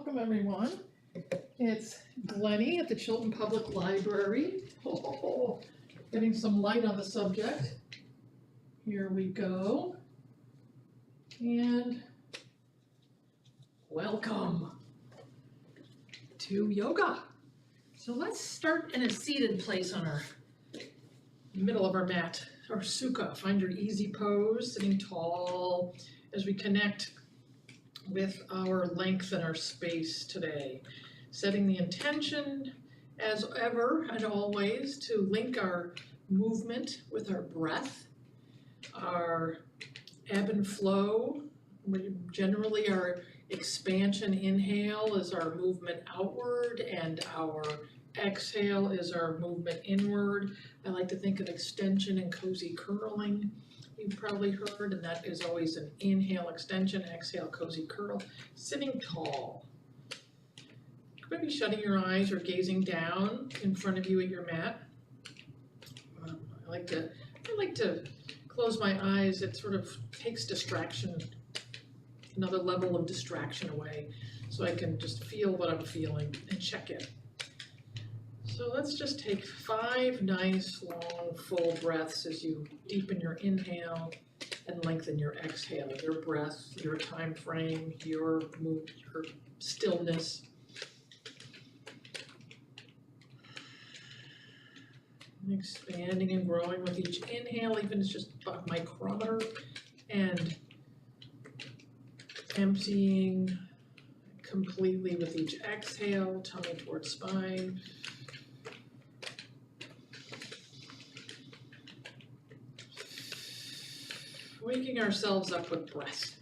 welcome everyone. It's Glennie at the Chilton Public Library. Getting some light on the subject. Here we go. And welcome to yoga. So let's start in a seated place on our middle of our mat, or sukha. Find your easy pose, sitting tall as we connect with our length and our space today. Setting the intention, as ever and always, to link our movement with our breath, our ebb and flow. Generally, our expansion inhale is our movement outward, and our exhale is our movement inward. I like to think of extension and cozy curling. You've probably heard, and that is always an inhale, extension, exhale, cozy curl. Sitting tall. Maybe shutting your eyes or gazing down in front of you at your mat. I like to close my eyes. It sort of takes distraction, another level of distraction away, so I can just feel what I'm feeling and check it. So let's just take 5 nice, long, full breaths as you deepen your inhale and lengthen your exhale. Your breath, your time frame, your mood, your stillness. Expanding and growing with each inhale, even if it's just a micrometer, and emptying completely with each exhale, tummy towards spine. Waking ourselves up with breath.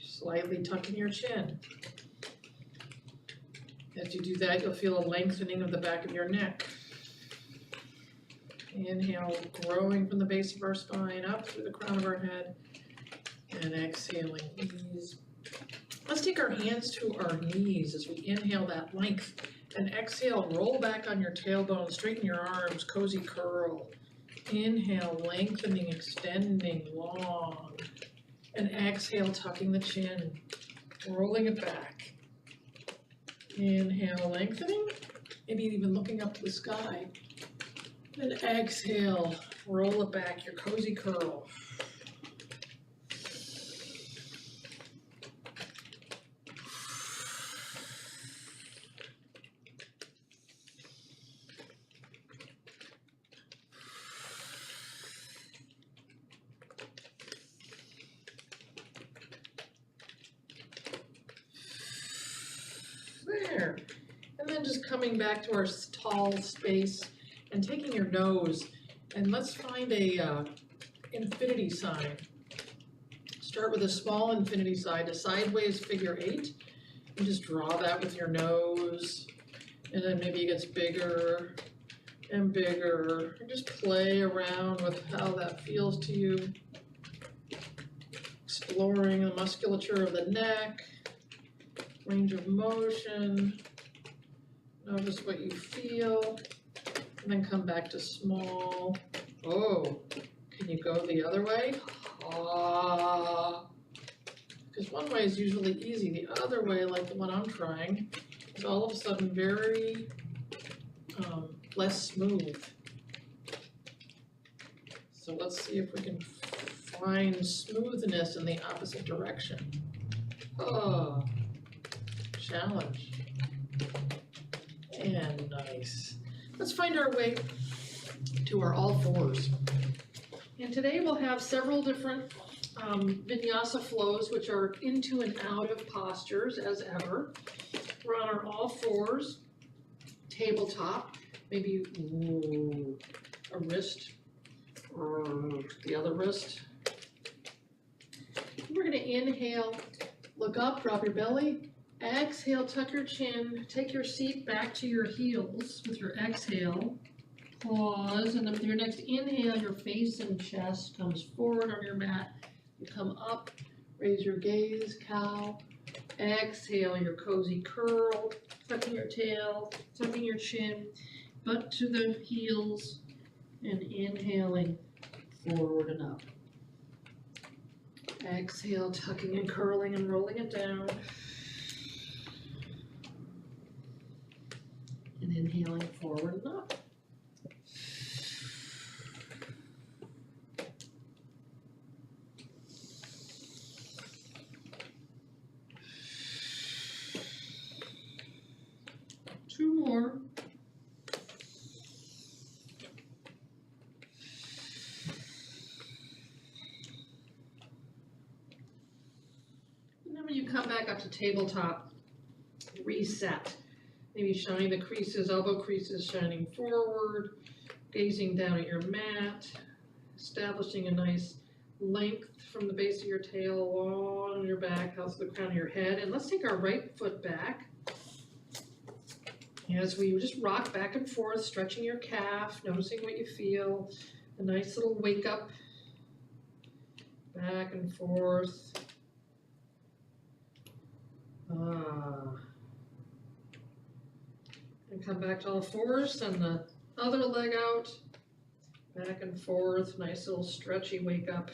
Slightly tucking your chin. As you do that, you'll feel a lengthening of the back of your neck. Inhale, growing from the base of our spine up through the crown of our head. And exhaling, ease. Let's take our hands to our knees as we inhale that length. And exhale, roll back on your tailbone, straighten your arms, cozy curl. Inhale, lengthening, extending, long. And exhale, tucking the chin, rolling it back. Inhale, lengthening, maybe even looking up to the sky. And exhale, roll it back, your cozy curl. There. And then just coming back to our tall space and taking your nose, and let's find a infinity sign. Start with a small infinity sign, a sideways figure 8, and just draw that with your nose, and then maybe it gets bigger and bigger, and just play around with how that feels to you. Exploring the musculature of the neck, range of motion, notice what you feel, and then come back to small. Oh, can you go the other way? Ah. Because one way is usually easy. The other way, like the one I'm trying, is all of a sudden very less smooth. So let's see if we can find smoothness in the opposite direction. Oh. Challenge. And nice. Let's find our way to our all fours. And today we'll have several different vinyasa flows, which are into and out of postures as ever. We're on our all fours, tabletop, maybe a wrist or the other wrist. We're going to inhale, look up, drop your belly. Exhale, tuck your chin, take your seat back to your heels with your exhale. Pause, and then with your next inhale, your face and chest comes forward on your mat. You come up, raise your gaze, cow. Exhale, your cozy curl, tucking your tail, tucking your chin, butt to the heels, and inhaling forward and up. Exhale, tucking and curling and rolling it down. And inhaling forward and up. Two more. And then when you come back up to tabletop, reset. Maybe shining the creases, elbow creases shining forward, gazing down at your mat, establishing a nice length from the base of your tail along your back out to the crown of your head. And let's take our right foot back as we just rock back and forth, stretching your calf, noticing what you feel. A nice little wake up, back and forth. And come back to all fours, send the other leg out, back and forth, nice little stretchy wake up.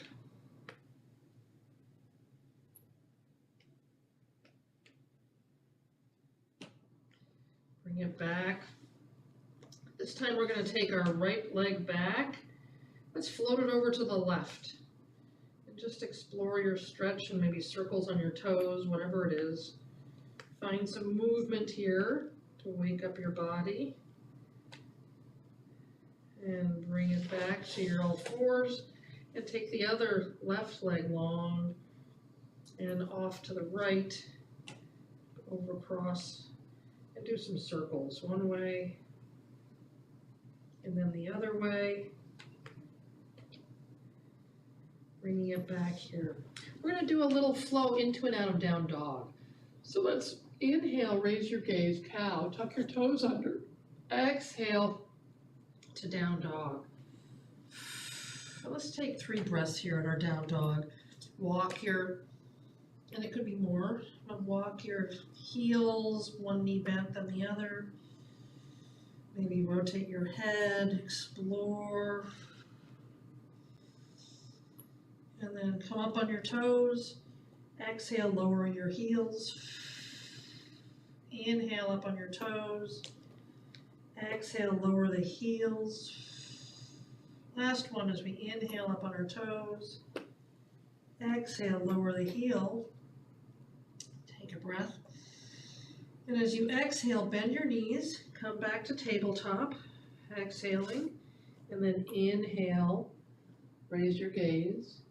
Bring it back. This time we're going to take our right leg back. Let's float it over to the left. And just explore your stretch and maybe circles on your toes, whatever it is. Find some movement here to wake up your body. And bring it back to your all fours. And take the other left leg long and off to the right, over across, and do some circles. One way, and then the other way. Bringing it back here. We're going to do a little flow into and out of down dog. So let's inhale, raise your gaze, cow, tuck your toes under. Exhale to down dog. Let's take 3 breaths here in our down dog. Walk your, and it could be more, but walk your heels, one knee bent than the other. Maybe rotate your head, explore. And then come up on your toes. Exhale, lower your heels. Inhale up on your toes. Exhale, lower the heels. Last one as we inhale up on our toes. Exhale, lower the heel. Take a breath. And as you exhale, bend your knees. Come back to tabletop. Exhaling. And then inhale. Raise your gaze.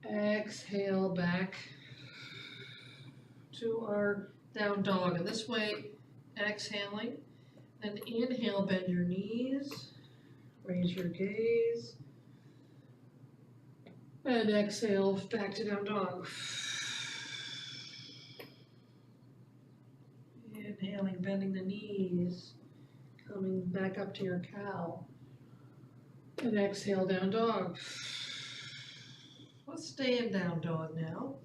Exhale back to our down dog. And this way, exhaling. And inhale, bend your knees. Raise your gaze. And exhale back to down dog. Inhaling, bending the knees. Coming back up to your cow. And exhale, down dog. Let's stay in down dog now.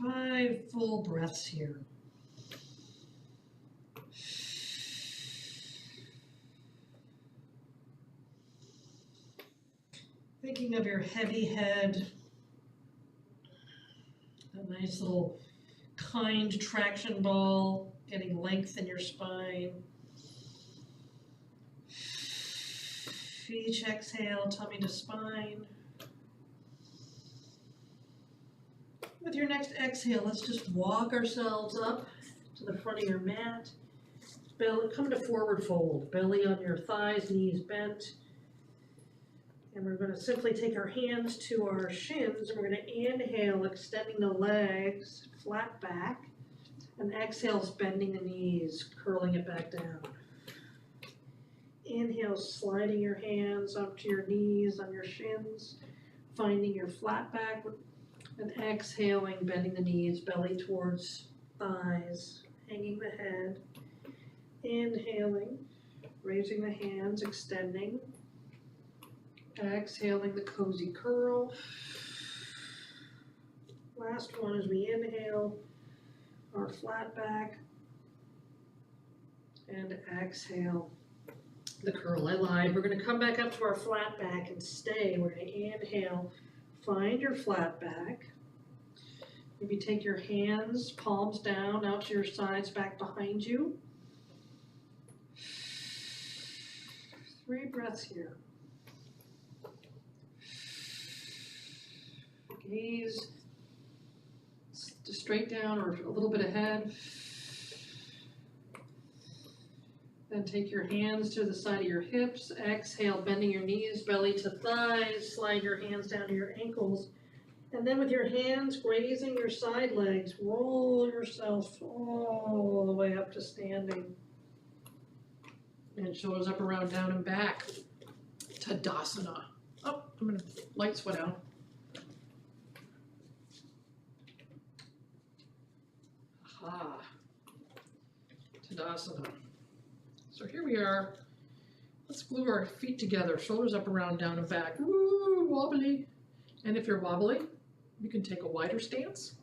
5 full breaths here. Thinking of your heavy head, a nice little kind traction ball, getting length in your spine. Each exhale, tummy to spine. With your next exhale, let's just walk ourselves up to the front of your mat. Belly, come to forward fold, belly on your thighs, knees bent. And we're going to simply take our hands to our shins, and we're going to inhale, extending the legs, flat back, and exhale, bending the knees, curling it back down. Inhale, sliding your hands up to your knees on your shins, finding your flat back, and exhaling, bending the knees, belly towards thighs, hanging the head. Inhaling, raising the hands, extending. Exhaling the cozy curl. Last one as we inhale, our flat back. And exhale, the curl, I lied. We're gonna come back up to our flat back and stay. We're gonna inhale, find your flat back. Maybe take your hands, palms down, out to your sides, back behind you. 3 breaths here. Gaze straight down or a little bit ahead. Then take your hands to the side of your hips. Exhale, bending your knees, belly to thighs. Slide your hands down to your ankles. And then with your hands grazing your side legs, roll yourself all the way up to standing. And shoulders up, around, down, and back. Tadasana. Oh, I'm gonna light sweat out. Aha. Tadasana. So here we are. Let's glue our feet together, shoulders up, around, down, and back. Woo, wobbly. And if you're wobbly, you can take a wider stance.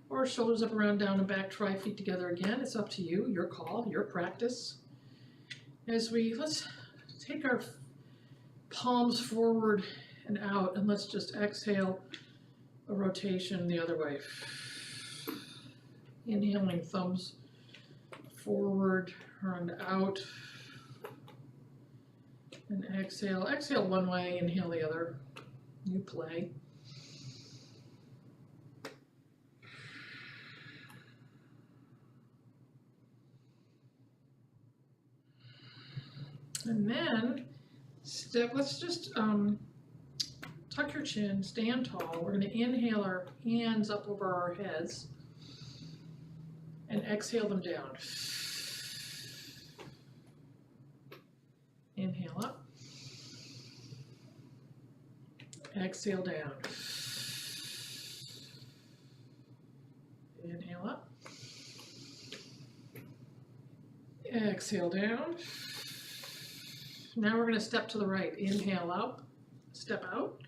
Or shoulders up, around, down, and back, try feet together again. It's up to you, your call, your practice. Let's take our palms forward and out, and let's just exhale a rotation the other way. Inhaling, thumbs forward and out. And exhale. Exhale one way, inhale the other. You play. And then let's just tuck your chin, stand tall. We're going to inhale our hands up over our heads and exhale them down. Inhale up. Exhale down. Inhale up. Exhale down. Now we're going to step to the right. Inhale up, step out,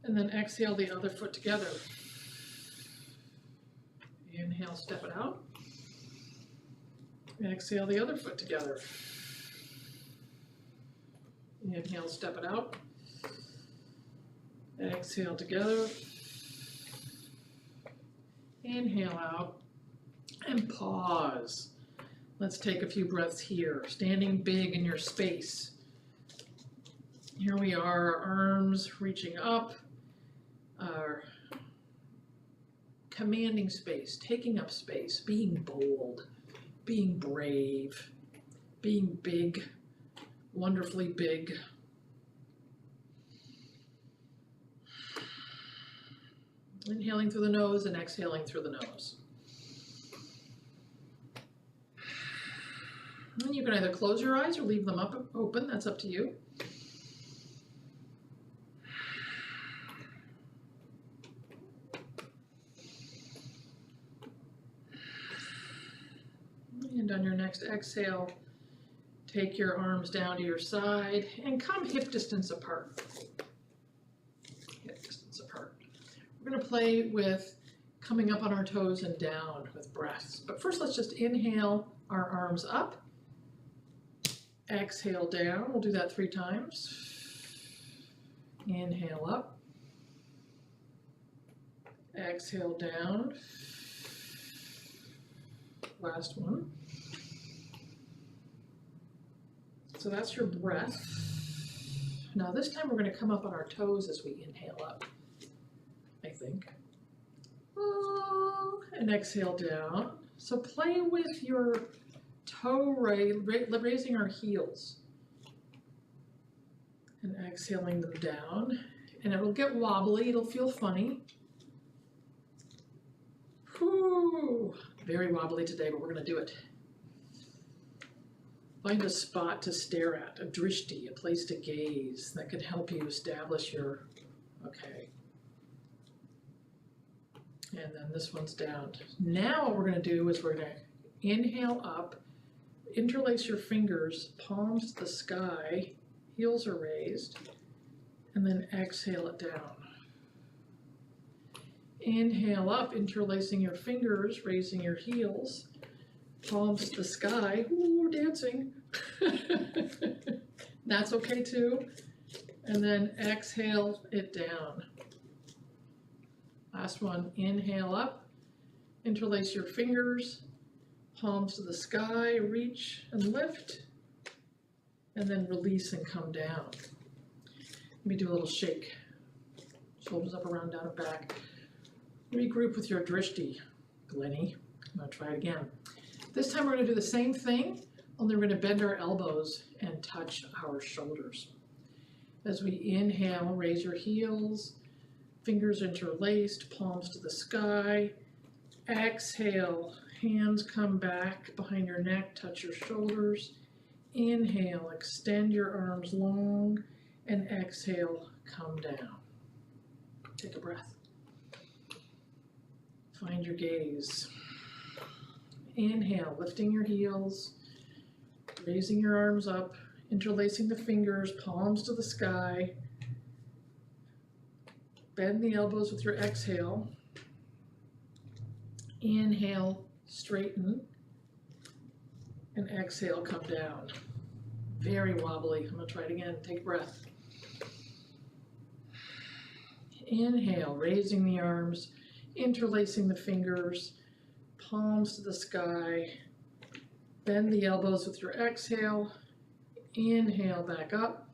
and then exhale the other foot together. Inhale, step it out. Exhale the other foot together. Inhale, step it out. Exhale together. Inhale out and pause. Let's take a few breaths here, standing big in your space. Here we are, our arms reaching up, commanding space, taking up space, being bold, being brave, being big, wonderfully big. Inhaling through the nose and exhaling through the nose. And you can either close your eyes or leave them open, that's up to you. And on your next exhale, take your arms down to your side and come hip distance apart. Hip distance apart. We're going to play with coming up on our toes and down with breaths. But first, let's just inhale our arms up. Exhale down. We'll do that 3 times. Inhale up. Exhale down. Last one. So that's your breath. Now this time we're going to come up on our toes as we inhale up, I think. And exhale down. So play with your toe raising our heels and exhaling them down. And it'll get wobbly, it'll feel funny. Whew. Very wobbly today, but we're going to do it. Find a spot to stare at, a drishti, a place to gaze that can help you establish your, okay. And then this one's down. Now what we're going to do is we're going to inhale up, interlace your fingers, palms to the sky, heels are raised, and then exhale it down. Inhale up, interlacing your fingers, raising your heels, palms to the sky. Ooh, we're dancing. That's okay too. And then exhale it down. Last one, inhale up, interlace your fingers, palms to the sky, reach and lift, and then release and come down. Let me do a little shake. Shoulders up, around, down, and back. Regroup with your drishti, Glennie. I'm gonna try it again. This time we're gonna do the same thing, only we're gonna bend our elbows and touch our shoulders. As we inhale, raise your heels, fingers interlaced, palms to the sky. Exhale, hands come back behind your neck, touch your shoulders. Inhale, extend your arms long, and exhale, come down. Take a breath. Find your gaze. Inhale, lifting your heels, raising your arms up, interlacing the fingers, palms to the sky. Bend the elbows with your exhale. Inhale, straighten, and exhale, come down. Very wobbly. I'm gonna try it again. Take a breath. Inhale, raising the arms, interlacing the fingers, palms to the sky. Bend the elbows with your exhale. Inhale, back up,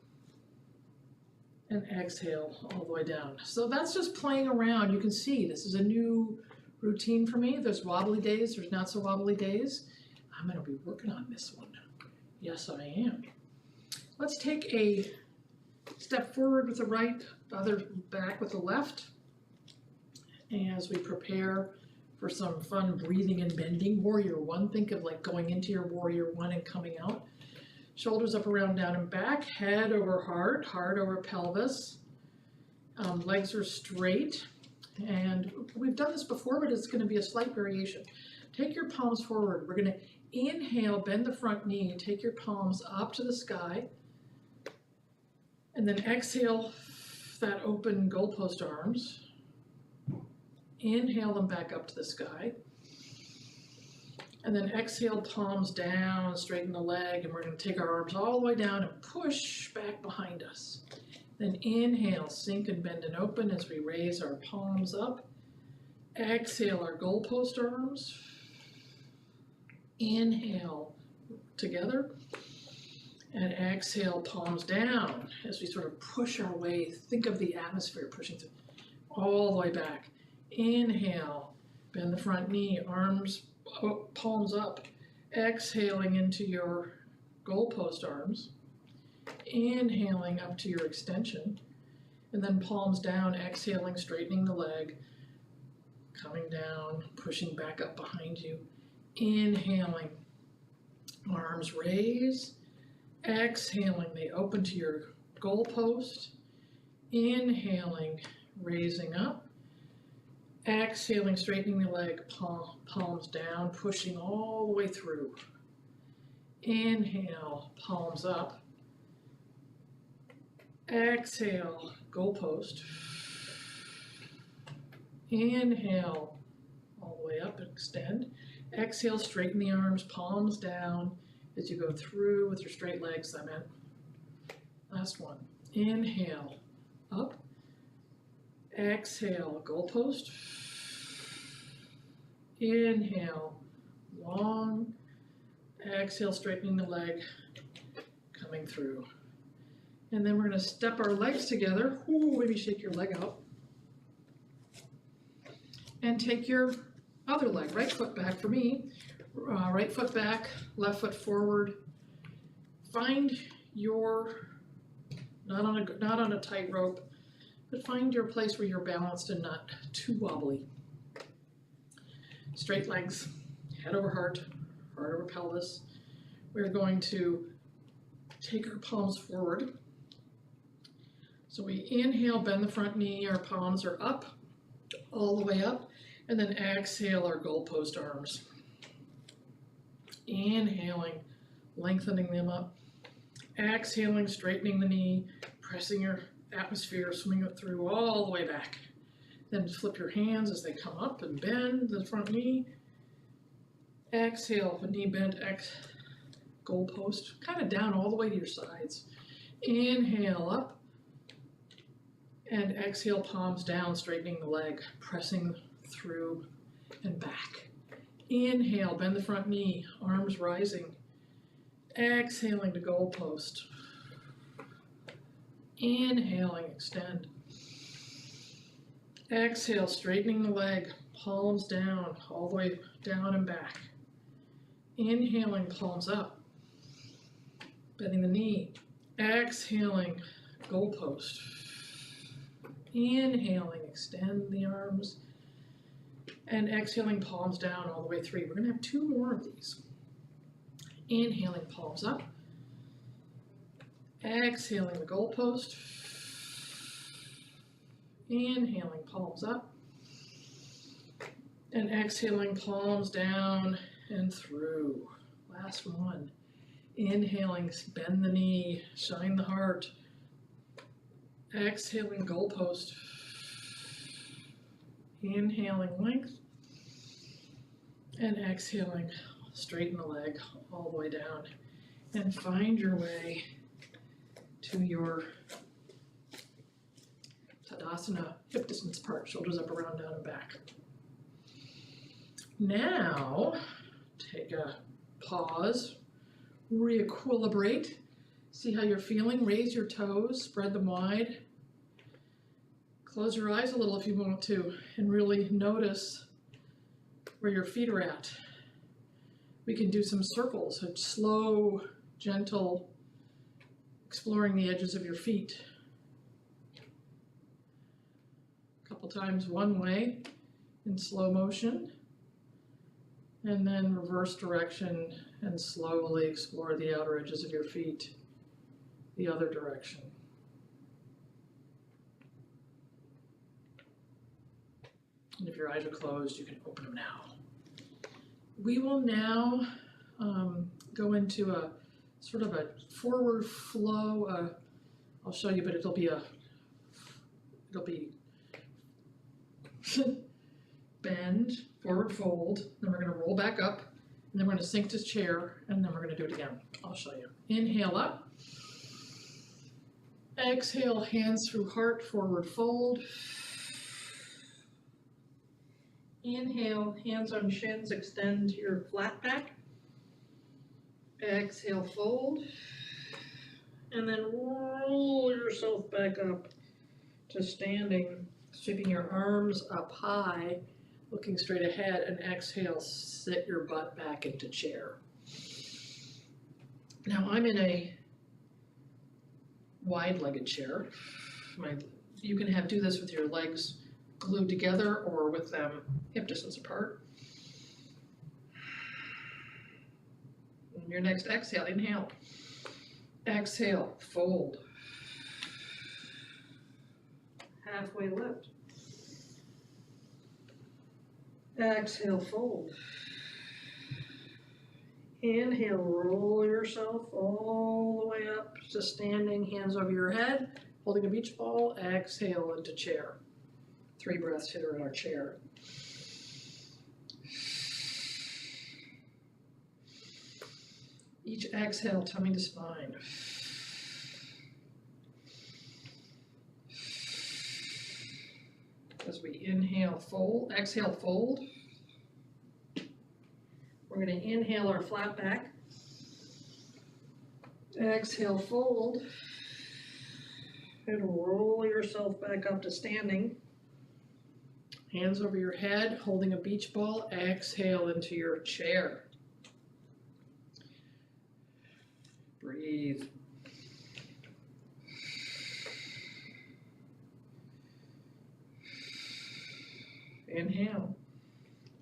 and exhale all the way down. So that's just playing around. You can see this is a new routine for me. There's wobbly days, there's not so wobbly days. I'm gonna be working on this one. Yes, I am. Let's take a step forward with the right, other back with the left, as we prepare for some fun breathing and bending. Warrior one, think of like going into your warrior one and coming out. Shoulders up, around, down, and back, head over heart, heart over pelvis. Legs are straight. And we've done this before, but it's going to be a slight variation. Take your palms forward. We're going to inhale, bend the front knee, take your palms up to the sky, and then exhale that open goalpost arms. Inhale them back up to the sky, and then exhale, palms down, straighten the leg, and we're going to take our arms all the way down and push back behind us. Then inhale, sink and bend and open as we raise our palms up. Exhale our goalpost arms. Inhale together. And exhale, palms down as we sort of push our way. Think of the atmosphere pushing through all the way back. Inhale, bend the front knee, arms, palms up. Exhaling into your goalpost arms. Inhaling up to your extension, and then palms down, exhaling, straightening the leg, coming down, pushing back up behind you. Inhaling, arms raise. Exhaling, they open to your goalpost. Inhaling, raising up. Exhaling, straightening the leg, palms down, pushing all the way through. Inhale, palms up. Exhale, goalpost. Inhale, all the way up, extend. Exhale, straighten the arms, palms down as you go through with your straight legs, I meant. Last one. Inhale, up. Exhale, goalpost. Inhale, long. Exhale, straightening the leg, coming through. And then we're going to step our legs together. Ooh, maybe shake your leg out. And take your other leg, right foot back for me. Right foot back, left foot forward. Find your, not on a tight rope, but find your place where you're balanced and not too wobbly. Straight legs, head over heart, heart over pelvis. We're going to take our palms forward. So we inhale, bend the front knee, our palms are up, all the way up, and then exhale our goalpost arms. Inhaling, lengthening them up. Exhaling, straightening the knee, pressing your atmosphere, swing it through all the way back. Then flip your hands as they come up and bend the front knee. Exhale, the knee bent, goalpost, kind of down all the way to your sides. Inhale up. And exhale, palms down, straightening the leg, pressing through and back. Inhale, bend the front knee, arms rising. Exhaling to goalpost. Inhaling, extend. Exhale, straightening the leg, palms down, all the way down and back. Inhaling, palms up. Bending the knee. Exhaling, goalpost. Inhaling, extend the arms. And exhaling, palms down all the way through. We're going to have 2 more of these. Inhaling, palms up. Exhaling the goalpost. Inhaling, palms up. And exhaling, palms down and through. Last one. Inhaling, bend the knee, shine the heart. Exhaling, goalpost. Inhaling, length. And exhaling, straighten the leg all the way down. And find your way to your Tadasana, hip distance apart, shoulders up, around, down, and back. Now, take a pause, re-equilibrate, see how you're feeling, raise your toes, spread them wide. Close your eyes a little if you want to, and really notice where your feet are at. We can do some circles, a slow, gentle, exploring the edges of your feet. A couple times one way in slow motion, and then reverse direction and slowly explore the outer edges of your feet the other direction. And if your eyes are closed, you can open them now. We will now go into a sort of a forward flow. I'll show you, but it'll be bend, forward fold, then we're going to roll back up, and then we're going to sink to chair, and then we're going to do it again. I'll show you. Inhale up. Exhale, hands through heart, forward fold. Inhale, hands on shins, extend your flat back. Exhale, fold. And then roll yourself back up to standing, sweeping your arms up high, looking straight ahead, and exhale, sit your butt back into chair. Now I'm in a wide-legged chair. You can do this with your legs glued together or with them hip distance apart. And your next exhale, inhale. Exhale, fold. Halfway lift. Exhale, fold. Inhale, roll yourself all the way up to standing, hands over your head, holding a beach ball. Exhale into chair. 3 breaths here in our chair. Each exhale, tummy to spine. As we inhale, fold, exhale, fold. We're going to inhale our flat back. Exhale, fold. And roll yourself back up to standing. Hands over your head, holding a beach ball. Exhale into your chair. Breathe. Inhale.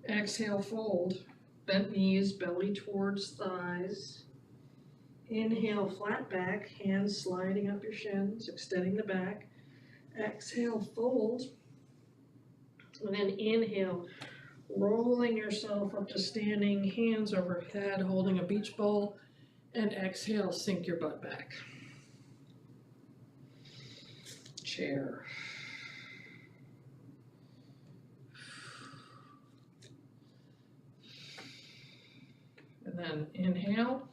Exhale, fold. Bent knees, belly towards thighs. Inhale, flat back, hands sliding up your shins, extending the back. Exhale, fold. And then inhale, rolling yourself up to standing, hands overhead, holding a beach ball. And exhale, sink your butt back. Chair. And then inhale.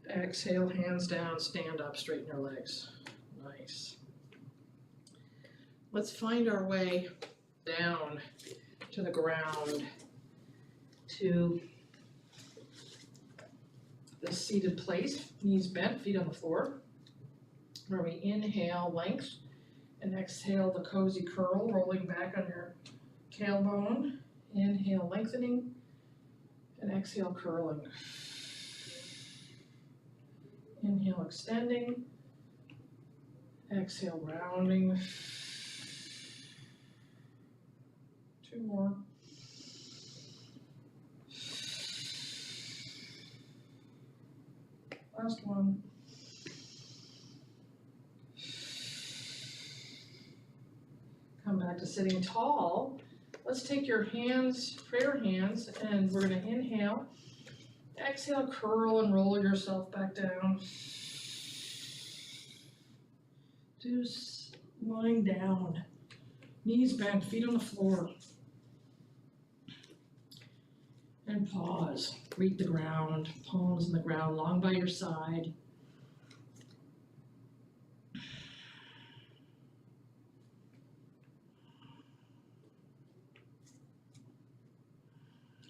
Exhale, hands down, stand up, straighten your legs. Nice. Let's find our way down to the ground, to the seated place, knees bent, feet on the floor. Where we inhale, length, and exhale the cozy curl, rolling back on your tailbone. Inhale, lengthening, and exhale, curling. Inhale, extending. Exhale, rounding. 2 more. Last one. Come back to sitting tall. Let's take your hands, prayer hands, and we're gonna inhale. Exhale, curl and roll yourself back down. Just lying down. Knees bent, feet on the floor. And pause. Greet the ground, palms in the ground, long by your side.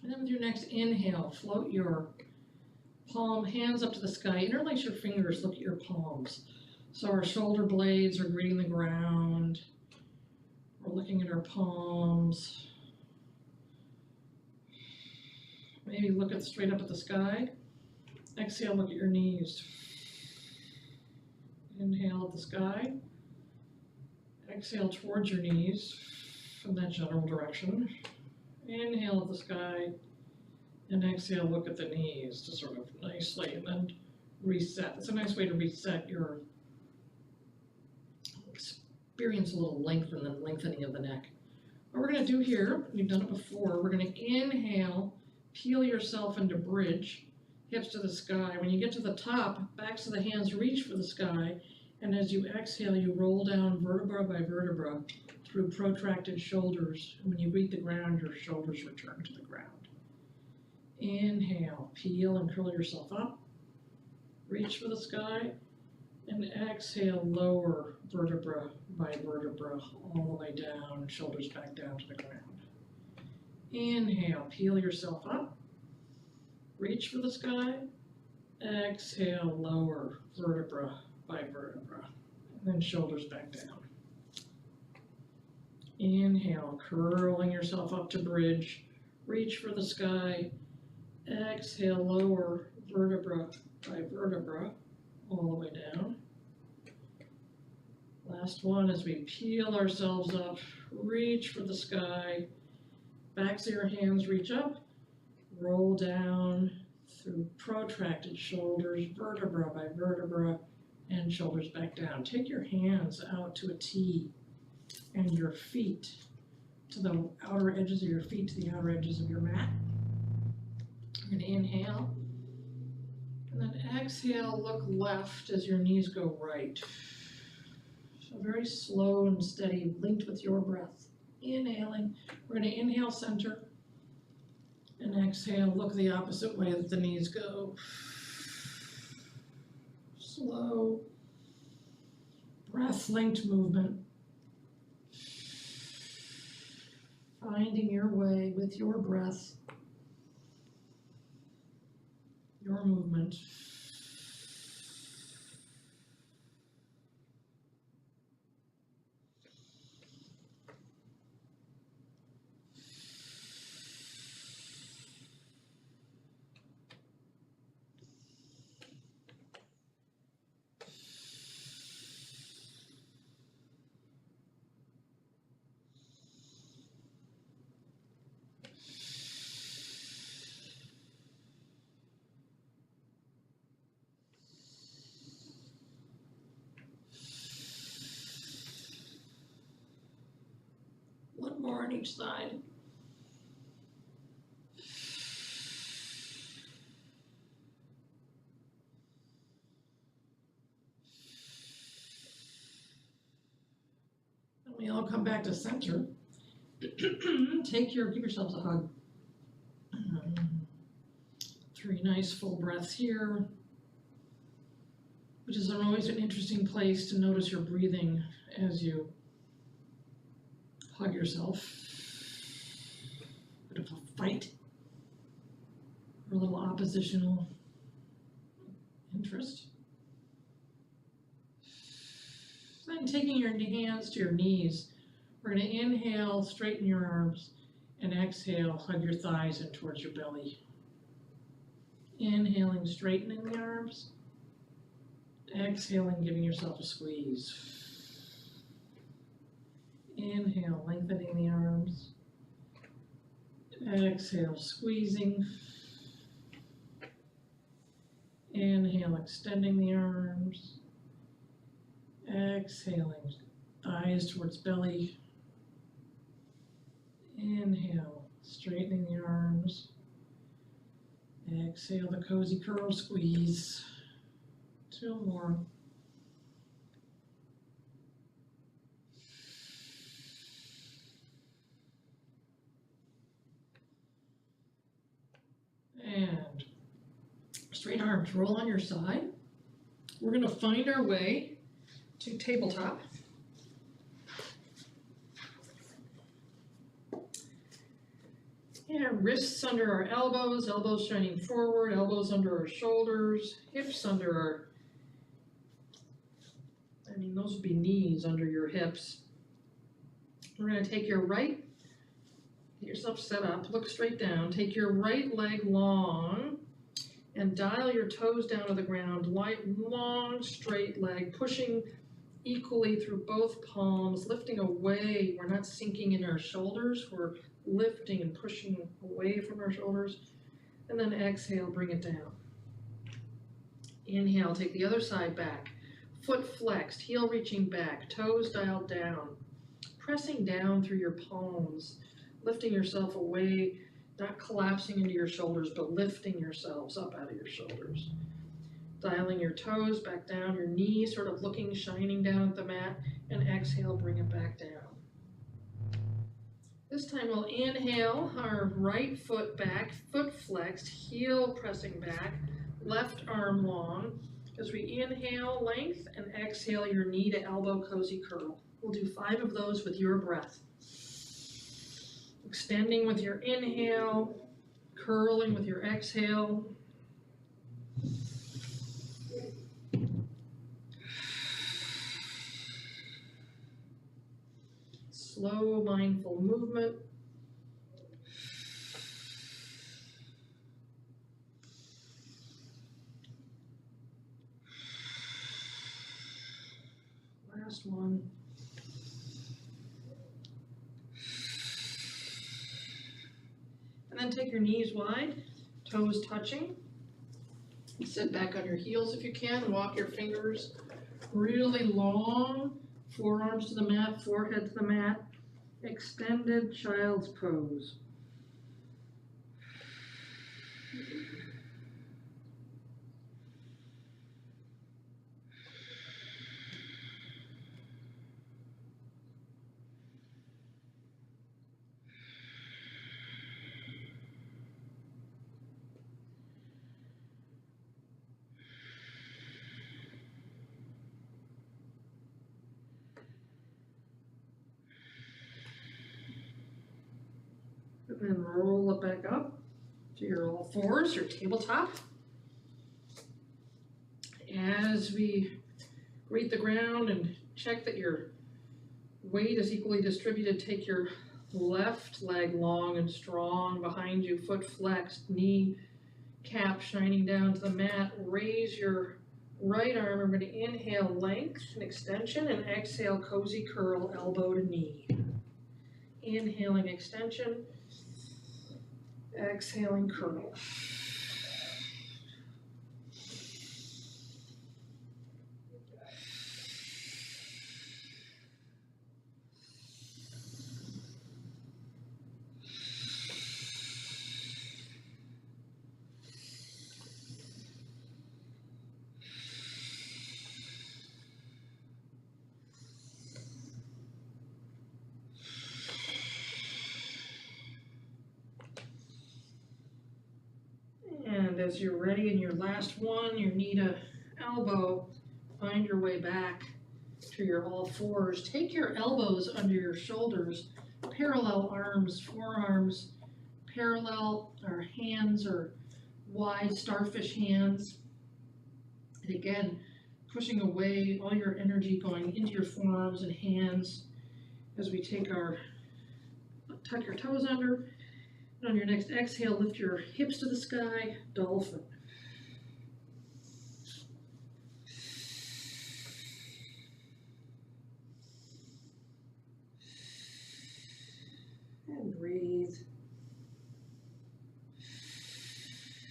And then with your next inhale, float your hands up to the sky. Interlace your fingers, look at your palms. So our shoulder blades are greeting the ground. We're looking at our palms. Maybe look straight up at the sky. Exhale, look at your knees. Inhale at the sky. Exhale towards your knees from that general direction. Inhale at the sky. And exhale, look at the knees to sort of nicely, and then reset. It's a nice way to reset your experience, a little lengthen and lengthening of the neck. What we're going to do here, we've done it before, we're going to inhale, peel yourself into bridge, hips to the sky. When you get to the top, backs of the hands reach for the sky, and as you exhale, you roll down vertebra by vertebra through protracted shoulders. And when you reach the ground, your shoulders return to the ground. Inhale, peel and curl yourself up, reach for the sky, and exhale, lower vertebra by vertebra all the way down, shoulders back down to the ground. Inhale, peel yourself up, reach for the sky, exhale, lower vertebra by vertebra, and then shoulders back down. Inhale, curling yourself up to bridge, reach for the sky, exhale, lower vertebra by vertebra all the way down. Last one as we peel ourselves up, reach for the sky, backs of your hands reach up, roll down through protracted shoulders, vertebra by vertebra, and shoulders back down. Take your hands out to a T and your feet to the outer edges of your feet, to the outer edges of your mat. You're going to inhale, and then exhale, look left as your knees go right. So very slow and steady, linked with your breath. Inhaling, we're going to inhale center, and exhale, look the opposite way that the knees go. Slow, breath-linked movement. Finding your way with your breath, your movement. One more on each side. And we all come back to center. Give yourselves a hug. 3 nice full breaths here. which is always an interesting place to notice your breathing as you hug yourself. Bit of a fight or a little oppositional interest. Then taking your hands to your knees, we're going to inhale, straighten your arms, and exhale, hug your thighs in towards your belly. Inhaling, straightening the arms. Exhaling, giving yourself a squeeze. Inhale, lengthening the arms. Exhale, squeezing. Inhale, extending the arms. Exhaling, thighs towards belly. Inhale, straightening the arms. Exhale, the cozy curl squeeze. 2 more. And straight arms, roll on your side. We're going to find our way to tabletop. And wrists under our elbows, elbows shining forward, elbows under our shoulders, hips under our, those would be knees under your hips. We're going to take your right, get yourself set up, look straight down, take your right leg long and dial your toes down to the ground, light, long, straight leg, pushing equally through both palms, lifting away. We're not sinking in our shoulders, we're lifting and pushing away from our shoulders. And then exhale, bring it down. Inhale, take the other side back. Foot flexed, heel reaching back, toes dialed down. Pressing down through your palms, lifting yourself away, not collapsing into your shoulders, but lifting yourselves up out of your shoulders. Dialing your toes back down, your knees sort of looking, shining down at the mat, and exhale, bring it back down. This time we'll inhale, our right foot back, foot flexed, heel pressing back, left arm long. As we inhale, length, and exhale, your knee to elbow cozy curl. We'll do 5 of those with your breath. Extending with your inhale, curling with your exhale. Slow, mindful movement. Last one. And then take your knees wide, toes touching. Sit back on your heels if you can. Walk your fingers really long. Forearms to the mat, forehead to the mat. Extended child's pose. And then roll it back up to your all fours, your tabletop. As we greet the ground and check that your weight is equally distributed, take your left leg long and strong behind you, foot flexed, knee cap shining down to the mat. Raise your right arm. We're going to inhale length and extension and exhale cozy curl, elbow to knee. Inhaling extension. Exhaling curl. And as you're ready in your last one, your knee to elbow, Find your way back to your all fours. Take your elbows under your shoulders, parallel arms, forearms parallel, or hands or wide starfish hands. And again, pushing away all your energy going into your forearms and hands as we tuck your toes under. And on your next exhale, lift your hips to the sky, dolphin. And breathe.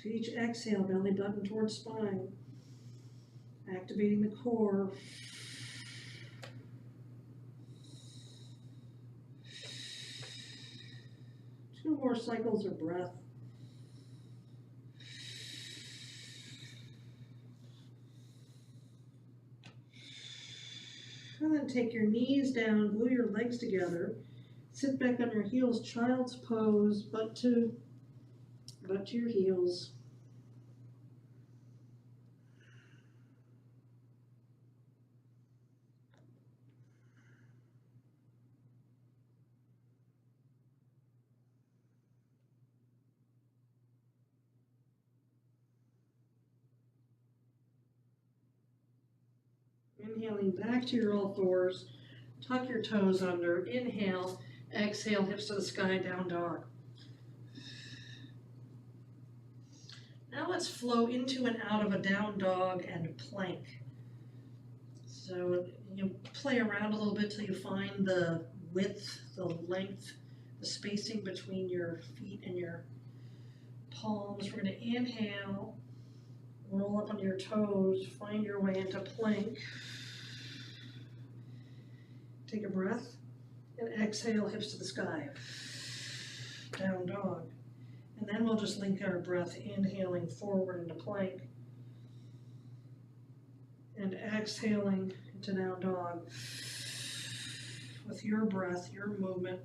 Each exhale, belly button towards spine. Activating the core. Two more cycles of breath. And then take your knees down, glue your legs together. Sit back on your heels, child's pose, butt to your heels. Inhaling back to your all fours, tuck your toes under, inhale, exhale, hips to the sky, down dog. Now let's flow into and out of a down dog and plank. So you play around a little bit till you find the width, the length, the spacing between your feet and your palms. We're going to inhale, roll up on your toes, find your way into plank. Take a breath and exhale, hips to the sky, down dog. And then we'll just link our breath, inhaling forward into plank and exhaling into down dog. With your breath, your movement,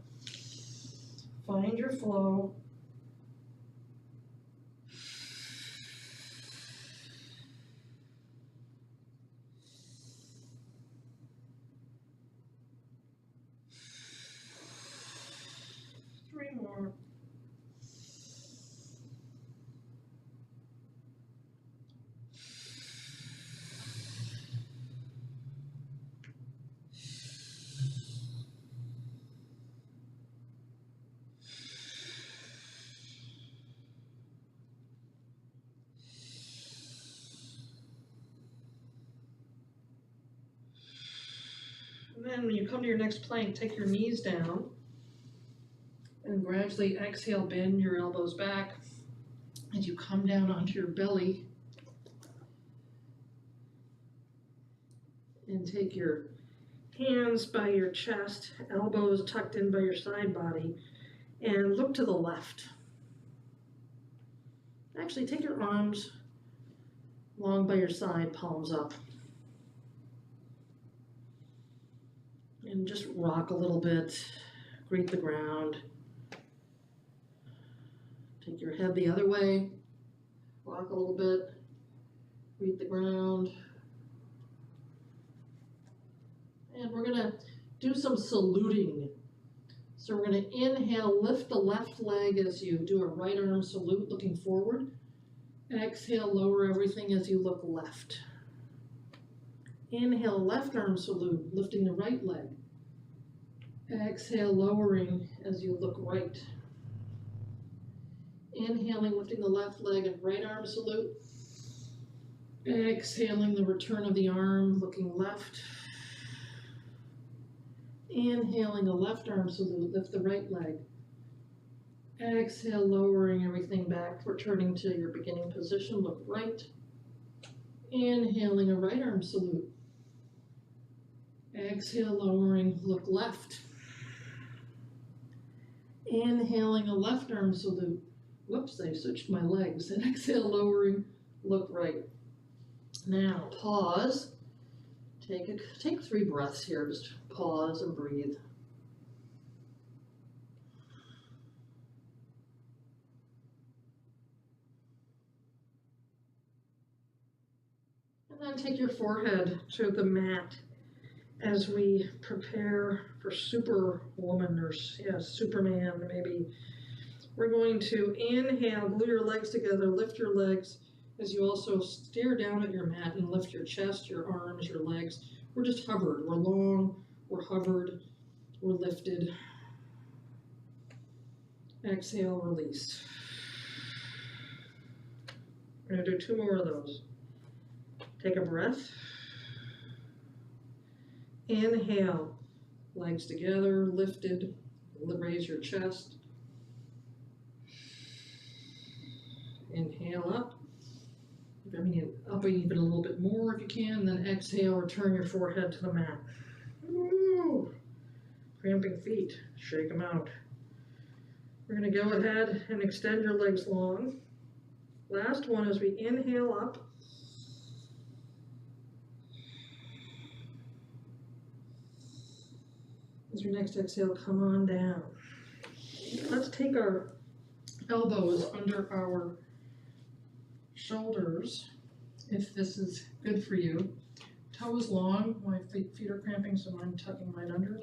find your flow. Three more. And then when you come to your next plank, take your knees down and gradually exhale, bend your elbows back as you come down onto your belly. And take your hands by your chest, elbows tucked in by your side body, and look to the left. Actually, take your arms long by your side, palms up. And just rock a little bit, greet the ground. Take your head the other way, rock a little bit, greet the ground. And we're gonna do some saluting. So we're gonna inhale, lift the left leg as you do a right arm salute, looking forward. Exhale, lower everything as you look left. Inhale, left arm salute, lifting the right leg. Exhale, lowering as you look right. Inhaling, lifting the left leg and right arm salute. Exhaling, the return of the arm, looking left. Inhaling, a left arm salute, lift the right leg. Exhale, lowering everything back, returning to your beginning position, look right. Inhaling, a right arm salute. Exhale, lowering, look left. Inhaling, a left arm salute. Whoops, I switched my legs. And exhale, lowering, look right. Now, pause. Take 3 breaths here. Just pause and breathe. And then take your forehead to the mat as we prepare for Superwoman or Superman maybe. We're going to inhale, glue your legs together, lift your legs as you also stare down at your mat and lift your chest, your arms, your legs. We're just hovered. We're long, we're hovered, we're lifted. Exhale, release. We're going to do 2 more of those. Take a breath. Inhale, legs together, lifted, raise your chest. Inhale up. Bring it up even a little bit more if you can, then exhale, return your forehead to the mat. Ooh. Cramping feet, shake them out. We're going to go ahead and extend your legs long. Last one as we inhale up. As your next exhale, come on down. Let's take our elbows under our shoulders, if this is good for you. Toes long, my feet are cramping, so I'm tucking mine under.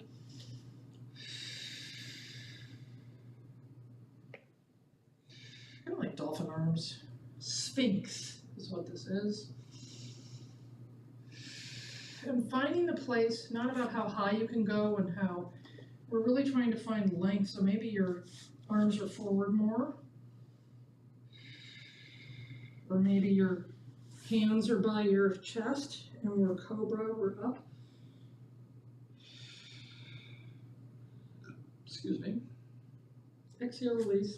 Kind of like dolphin arms. Sphinx is what this is. And finding the place, not about how high you can go and how, we're really trying to find length, so maybe your arms are forward more. Or maybe your hands are by your chest and we're cobra, we're up. Excuse me. Exhale, release.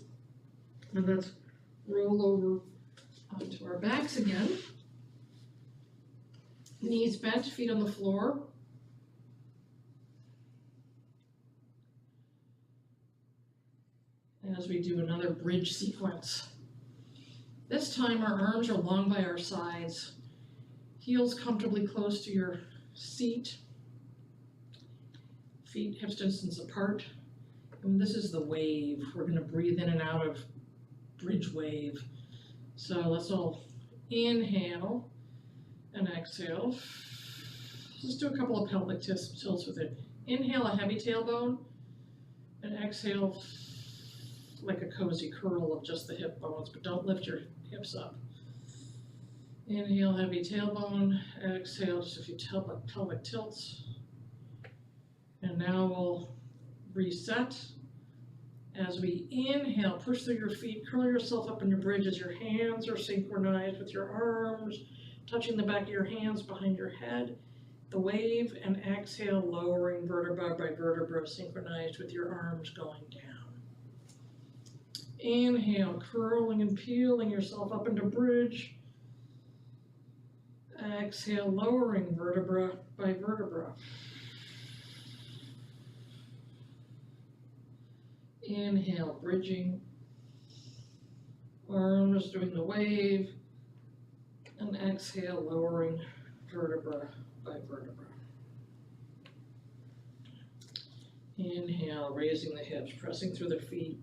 And let's roll over onto our backs again. Knees bent, feet on the floor. As we do another bridge sequence. This time our arms are long by our sides, heels comfortably close to your seat, feet hip distance apart. And this is the wave. We're going to breathe in and out of bridge wave. So let's all inhale and exhale. Just do a couple of pelvic tilts with it. Inhale a heavy tailbone and exhale like a cozy curl of just the hip bones, but don't lift your hips up. Inhale, heavy tailbone. Exhale, just a few pelvic tilts. And now we'll reset. As we inhale, push through your feet, curl yourself up into bridge as your hands are synchronized with your arms, touching the back of your hands behind your head. The wave, and exhale, lowering vertebra by vertebra, synchronized with your arms going down. Inhale, curling and peeling yourself up into bridge. Exhale, lowering vertebra by vertebra. Inhale, bridging. Arms doing the wave. And exhale, lowering vertebra by vertebra. Inhale, raising the hips, pressing through the feet.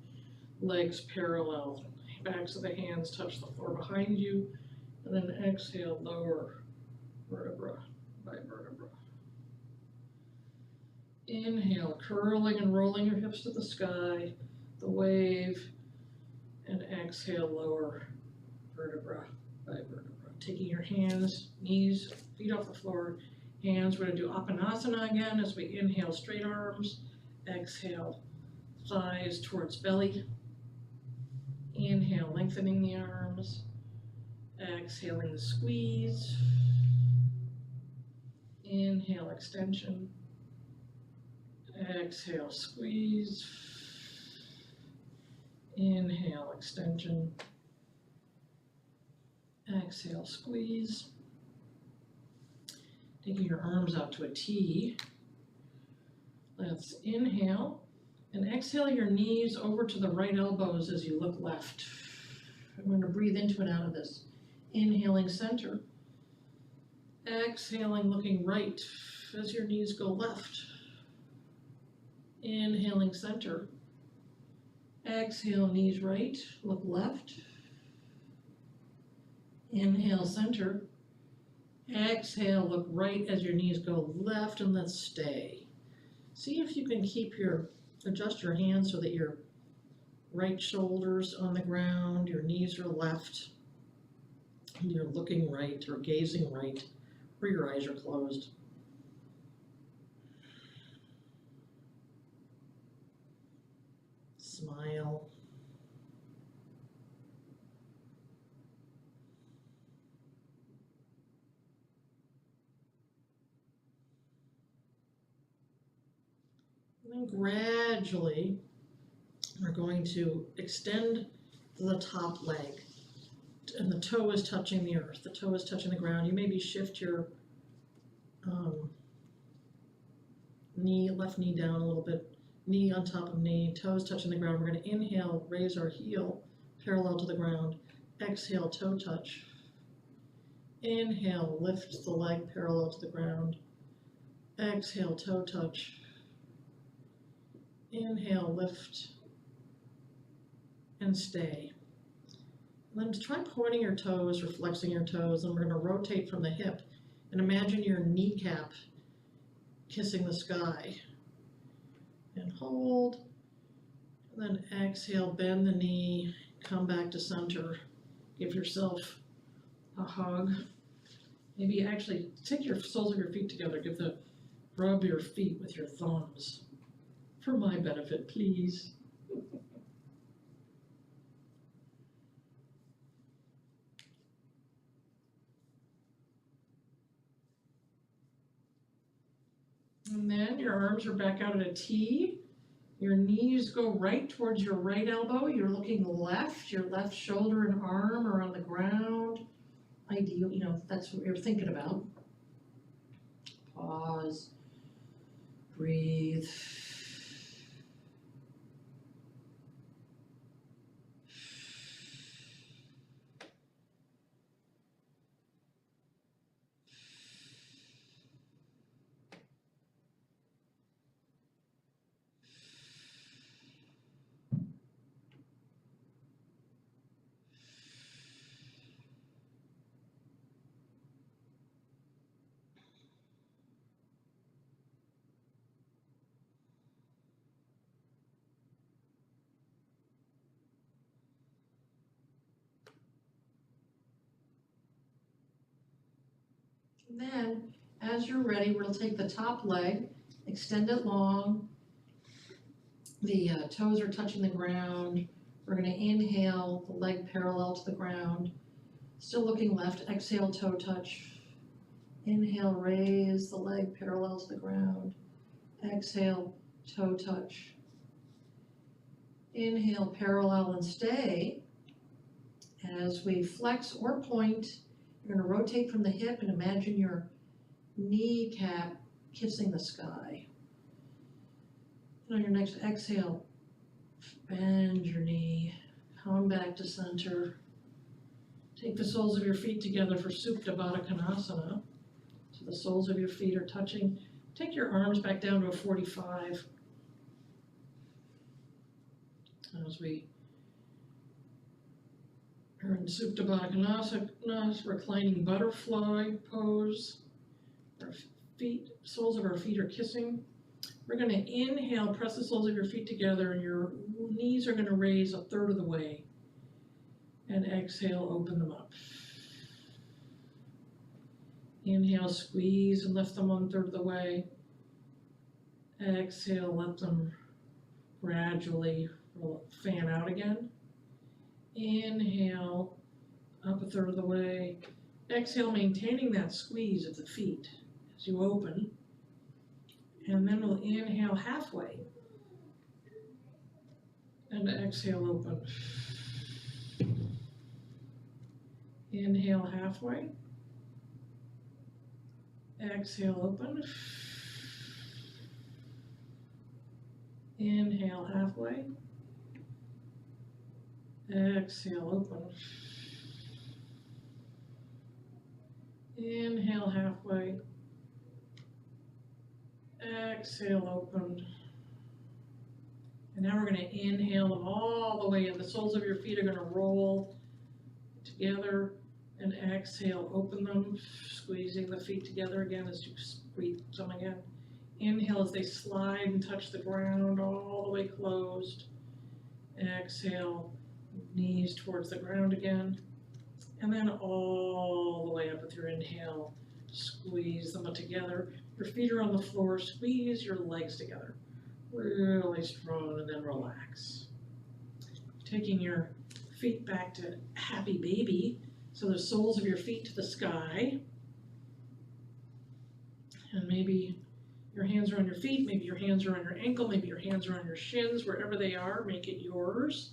Legs parallel, backs of the hands touch the floor behind you, and then exhale, lower vertebra by vertebra. Inhale, curling and rolling your hips to the sky, the wave, and exhale, lower vertebra by vertebra. Taking your hands, knees, feet off the floor, hands, we're going to do Apanasana again as we inhale, straight arms, exhale, thighs towards belly. Inhale, lengthening the arms. Exhaling the squeeze. Inhale, extension. Exhale, squeeze. Inhale, extension. Exhale, squeeze. Taking your arms out to a T. Let's inhale. And exhale your knees over to the right elbows as you look left. I'm going to breathe into and out of this. Inhaling center. Exhaling looking right as your knees go left. Inhaling center. Exhale, knees right, look left. Inhale center. Exhale, look right as your knees go left and let's stay. See if you can adjust your hands so that your right shoulder's on the ground, your knees are left, and you're looking right or gazing right, or your eyes are closed. Smile. And then gradually, we're going to extend the top leg, and the toe is touching the earth, the toe is touching the ground. You maybe shift your left knee down a little bit, knee on top of knee, toes touching the ground. We're going to inhale, raise our heel parallel to the ground. Exhale, toe touch. Inhale, lift the leg parallel to the ground. Exhale, toe touch. Inhale, lift, and stay. And then try pointing your toes or flexing your toes, and we're going to rotate from the hip. And imagine your kneecap kissing the sky. And hold, and then exhale, bend the knee, come back to center. Give yourself a hug. Maybe actually take your soles of your feet together, rub your feet with your thumbs. For my benefit, please. And then your arms are back out at a T. Your knees go right towards your right elbow. You're looking left. Your left shoulder and arm are on the ground. Ideal, that's what you're thinking about. Pause. Breathe. And then, as you're ready, we'll take the top leg, extend it long. The toes are touching the ground. We're going to inhale, the leg parallel to the ground. Still looking left, exhale, toe touch. Inhale, raise the leg parallel to the ground. Exhale, toe touch. Inhale, parallel and stay. As we flex or point, you're going to rotate from the hip and imagine your kneecap kissing the sky. And on your next exhale, bend your knee, come back to center. Take the soles of your feet together for Supta Baddha Konasana. So the soles of your feet are touching. Take your arms back down to a 45. As we are in Supta Baddha Konasana, reclining butterfly pose. Our soles of our feet are kissing. We're going to inhale, press the soles of your feet together, and your knees are going to raise a third of the way. And exhale, open them up. Inhale, squeeze and lift them 1/3 of the way. Exhale, let them gradually fan out again. Inhale, up 1/3 of the way. Exhale, maintaining that squeeze of the feet as you open. And then we'll inhale halfway. And exhale, open. Inhale halfway. Exhale, open. Inhale halfway. Exhale, open. Inhale halfway. Exhale, open. And now we're going to inhale them all the way in. The soles of your feet are going to roll together. And exhale, open them, squeezing the feet together again as you squeeze them again. Inhale as they slide and touch the ground, all the way closed. Exhale, knees towards the ground again. And then all the way up with your inhale, squeeze them together. Your feet are on the floor, squeeze your legs together. Really strong, and then relax. Taking your feet back to happy baby. So the soles of your feet to the sky. And maybe your hands are on your feet, maybe your hands are on your ankle, maybe your hands are on your shins, wherever they are, make it yours.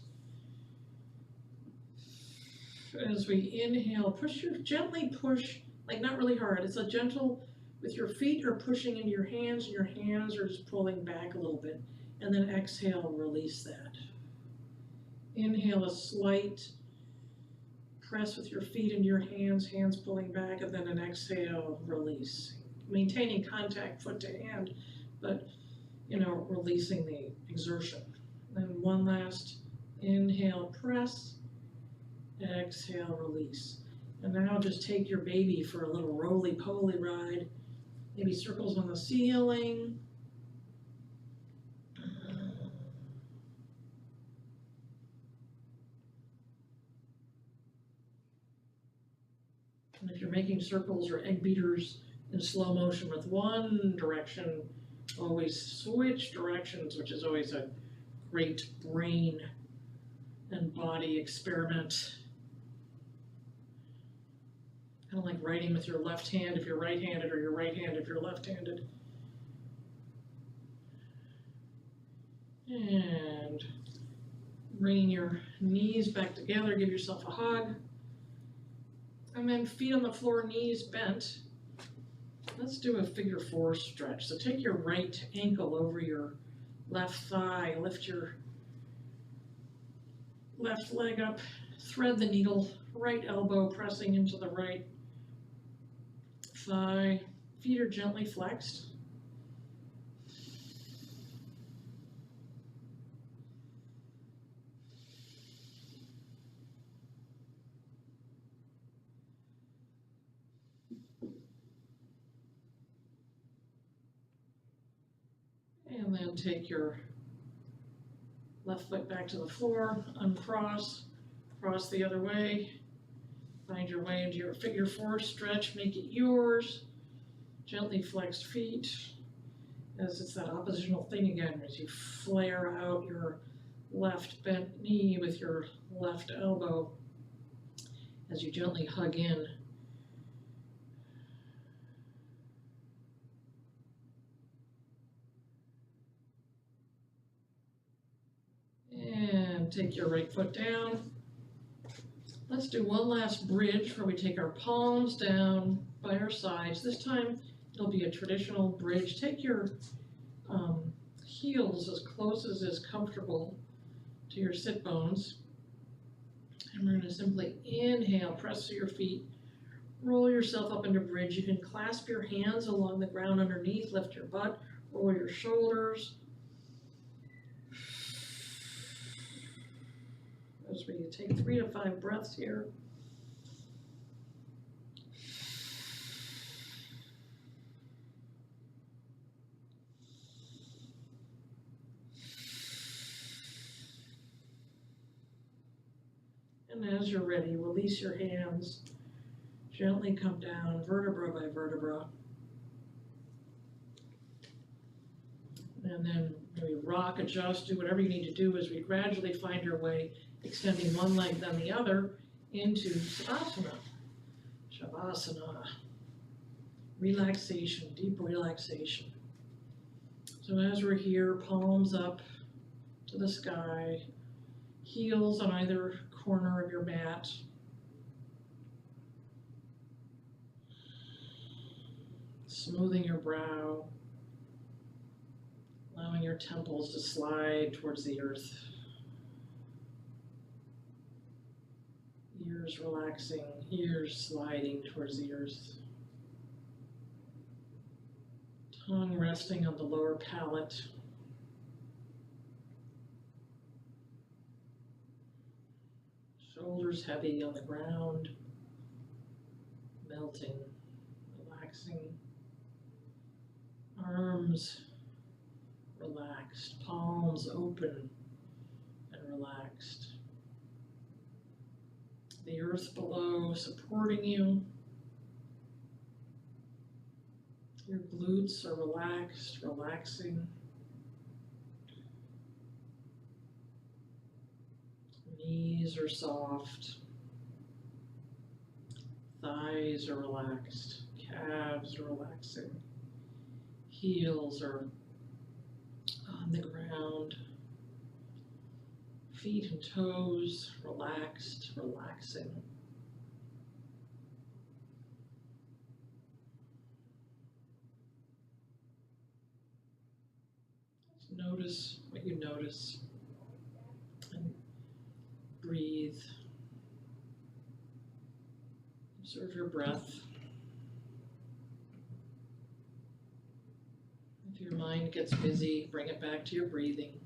As we inhale, gently push, like not really hard. It's a gentle, with your feet are pushing into your hands, and your hands are just pulling back a little bit. And then exhale, release that. Inhale, a slight press with your feet into your hands, hands pulling back, and then an exhale, release. Maintaining contact foot to hand, but releasing the exertion. Then one last inhale, press, exhale, release. And now just take your baby for a little roly-poly ride. Maybe circles on the ceiling. And if you're making circles or egg beaters in slow motion with one direction, always switch directions, which is always a great brain and body experiment. Kind of like writing with your left hand if you're right-handed, or your right hand if you're left-handed. And bringing your knees back together, give yourself a hug. And then feet on the floor, knees bent. Let's do a figure four stretch. So take your right ankle over your left thigh, lift your left leg up, thread the needle, right elbow pressing into the right thigh. Feet are gently flexed. And then take your left foot back to the floor, uncross, cross the other way, find your way into your figure four stretch, make it yours. Gently flexed feet, as it's that oppositional thing again, as you flare out your left bent knee with your left elbow, as you gently hug in. And take your right foot down. Let's do one last bridge where we take our palms down by our sides. This time it'll be a traditional bridge. Take your heels as close as is comfortable to your sit bones. And we're going to simply inhale, press through your feet, roll yourself up into bridge. You can clasp your hands along the ground underneath, lift your butt, roll your shoulders. As we take 3 to 5 breaths here. And as you're ready, release your hands. Gently come down, vertebra by vertebra. And then maybe rock, adjust, do whatever you need to do as we gradually find our way, extending one leg then the other into Savasana. Shavasana. Relaxation, deep relaxation. So as we're here, palms up to the sky, heels on either corner of your mat. Smoothing your brow, allowing your temples to slide towards the earth. Ears relaxing, ears sliding towards the earth. Tongue resting on the lower palate. Shoulders heavy on the ground. melting, relaxing. Arms relaxed, palms open and relaxed. The earth below supporting you. Your glutes are relaxed, relaxing. Knees are soft. Thighs are relaxed. Calves are relaxing. Heels are on the ground. Feet and toes relaxed, relaxing. Just notice what you notice and breathe. Observe your breath. If your mind gets busy, bring it back to your breathing.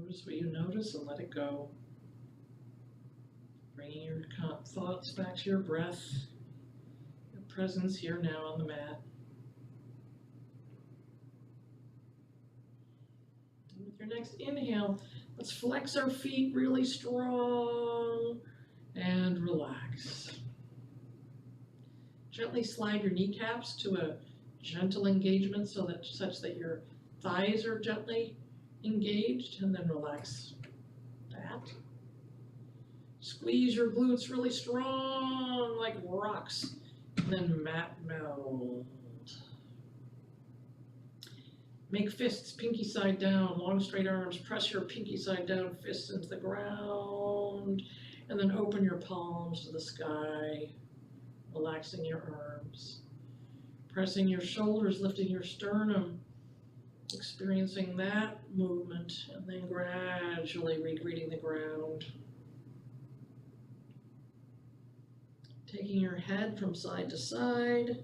Notice what you notice and let it go. Bringing your thoughts back to your breath, your presence here now on the mat. And with your next inhale, let's flex our feet really strong and relax. Gently slide your kneecaps to a gentle engagement such that your thighs are gently engaged, and then relax that. Squeeze your glutes really strong like rocks, and then mat meld. Make fists pinky side down, long straight arms, press your pinky side down, fists into the ground, and then open your palms to the sky, relaxing your arms. Pressing your shoulders, lifting your sternum, experiencing that movement, and then gradually re-greeting the ground. Taking your head from side to side,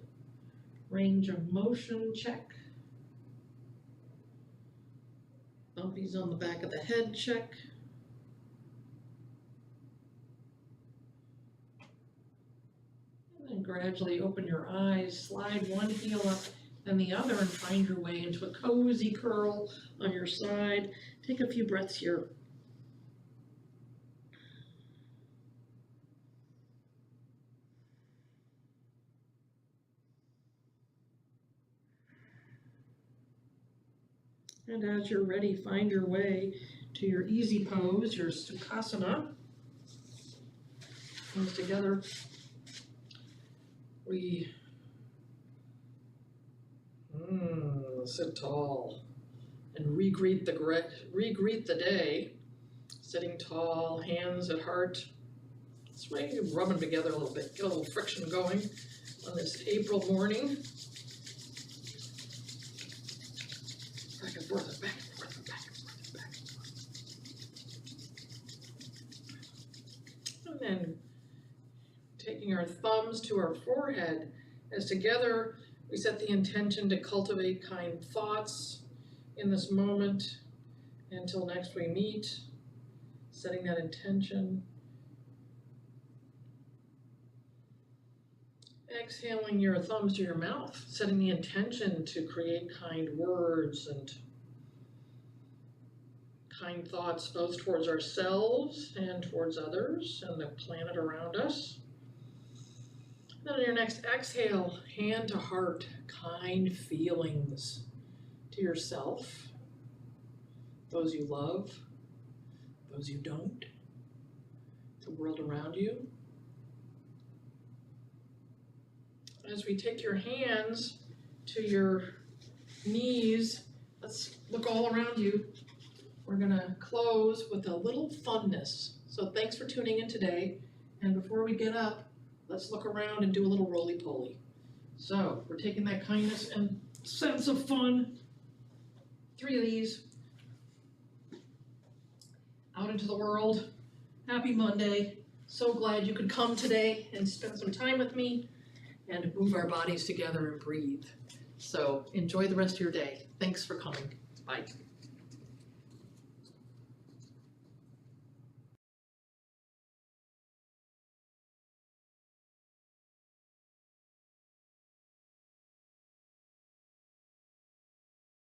range of motion check. Bumpies on the back of the head check. And then gradually open your eyes, slide one heel up then the other, and find your way into a cozy curl on your side. Take a few breaths here. And as you're ready, find your way to your easy pose, your Sukhasana. Hands together. We sit tall and re-greet the day. Sitting tall, hands at heart. Let's rub them together a little bit, get a little friction going on this April morning. Back and forth, back and forth, back and forth, back and forth. And then taking our thumbs to our forehead as together we set the intention to cultivate kind thoughts in this moment. Until next we meet, setting that intention. Exhaling your thumbs to your mouth, setting the intention to create kind words and kind thoughts both towards ourselves and towards others and the planet around us. Then on your next exhale, hand to heart, kind feelings to yourself, those you love, those you don't, the world around you. As we take your hands to your knees, let's look all around you. We're gonna close with a little funness. So thanks for tuning in today, And before we get up, let's look around and do a little roly-poly. So we're taking that kindness and sense of fun. 3 of these. Out into the world. Happy Monday. So glad you could come today and spend some time with me and move our bodies together and breathe. So enjoy the rest of your day. Thanks for coming. Bye.